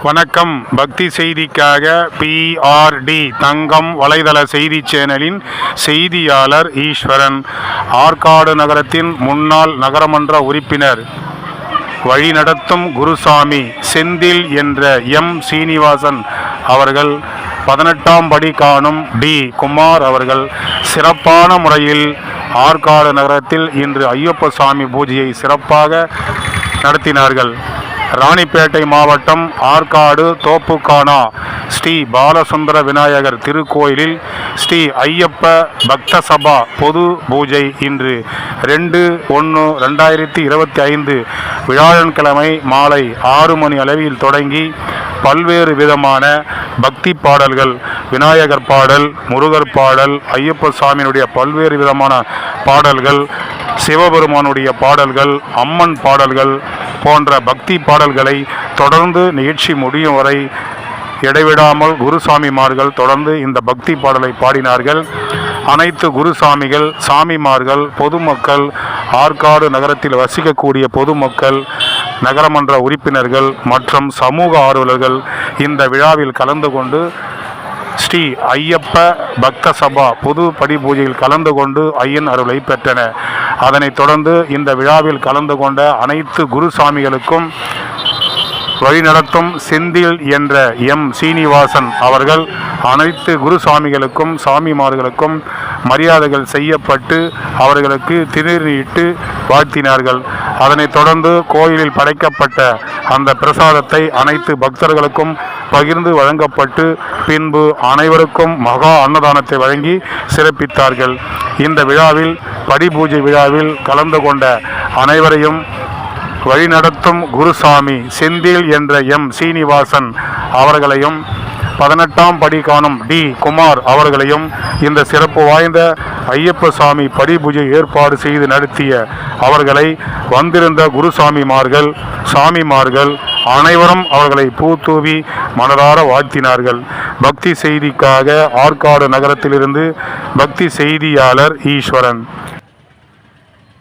வணக்கம். பக்தி செய்திக்காக PRD தங்கம் வலைதள செய்தி சேனலின் செய்தியாளர் ஈஸ்வரன். ஆற்காடு நகரத்தின் முன்னாள் நகரமன்ற உறுப்பினர் வழிநடத்தும் குருசாமி செந்தில் என்ற சீனிவாசன் அவர்கள் 18ஆம் படி காணும் குமார் அவர்கள் சிறப்பான முறையில் ஆற்காடு நகரத்தில் இன்று ஐயப்ப சாமி பூஜையை சிறப்பாக நடத்தினார்கள். ராணிப்பேட்டை மாவட்டம் ஆற்காடு தோப்புக்கானா ஸ்ரீ பாலசுந்தர விநாயகர் திருக்கோயிலில் ஸ்ரீ ஐயப்ப பக்த சபா பொது பூஜை இன்று 2/1/2025 வியாழன்கிழமை மாலை 6 மணி அளவில் தொடங்கி பல்வேறு விதமான பக்தி பாடல்கள், விநாயகர் பாடல், முருகர் பாடல், ஐயப்ப சாமியினுடைய பல்வேறு விதமான பாடல்கள், சிவபெருமானுடைய பாடல்கள், அம்மன் பாடல்கள் போன்ற பக்தி பாடல்களை தொடர்ந்து நிகழ்ச்சி முடியும் வரை இடைவிடாமல் குருசாமிமார்கள் தொடர்ந்து இந்த பக்தி பாடலை பாடினார்கள். அனைத்து குருசாமிகள், சாமிமார்கள், பொதுமக்கள், ஆற்காடு நகரத்தில் வசிக்கக்கூடிய பொதுமக்கள், நகரமன்ற உறுப்பினர்கள் மற்றும் சமூக ஆர்வலர்கள் இந்த விழாவில் கலந்து கொண்டு ஸ்ரீ ஐயப்ப பக்த சபா பொது படி பூஜையில் கலந்து கொண்டு ஐயன் அருளை பெற்றனர். அதனைத் தொடர்ந்து இந்த விழாவில் கலந்து கொண்ட அனைத்து குருசாமிகளுக்கும் வழிநடத்தும் செந்தில் என்ற சீனிவாசன் அவர்கள் அனைத்து குருசாமிகளுக்கும் சாமிமார்களுக்கும் மரியாதைகள் செய்யப்பட்டு அவர்களுக்கு திருநீரிட்டு வாழ்த்தினார்கள். அதனைத் தொடர்ந்து கோயிலில் படைக்கப்பட்ட அந்த பிரசாதத்தை அனைத்து பக்தர்களுக்கும் பகிர்ந்து வழங்கப்பட்டு பின்பு அனைவருக்கும் மகா அன்னதானத்தை வழங்கி சிறப்பித்தார்கள். இந்த விழாவில் படிபூஜை விழாவில் கலந்து கொண்ட அனைவரையும் வழிநடத்தும் குருசாமி செந்தில் என்ற சீனிவாசன் அவர்களையும் 18ஆம் படி காணும் குமார் அவர்களையும் இந்த சிறப்பு வாய்ந்த ஐயப்ப சாமி படிபூஜை ஏற்பாடு செய்து நடத்திய அவர்களை வந்திருந்த குருசாமிமார்கள், சாமிமார்கள் அனைவரும் அவர்களை பூத்தூவி மனதார வாழ்த்தினார்கள். பக்தி செய்திக்காக ஆற்காடு நகரத்திலிருந்து பக்தி செய்தியாளர் ஈஸ்வரன்.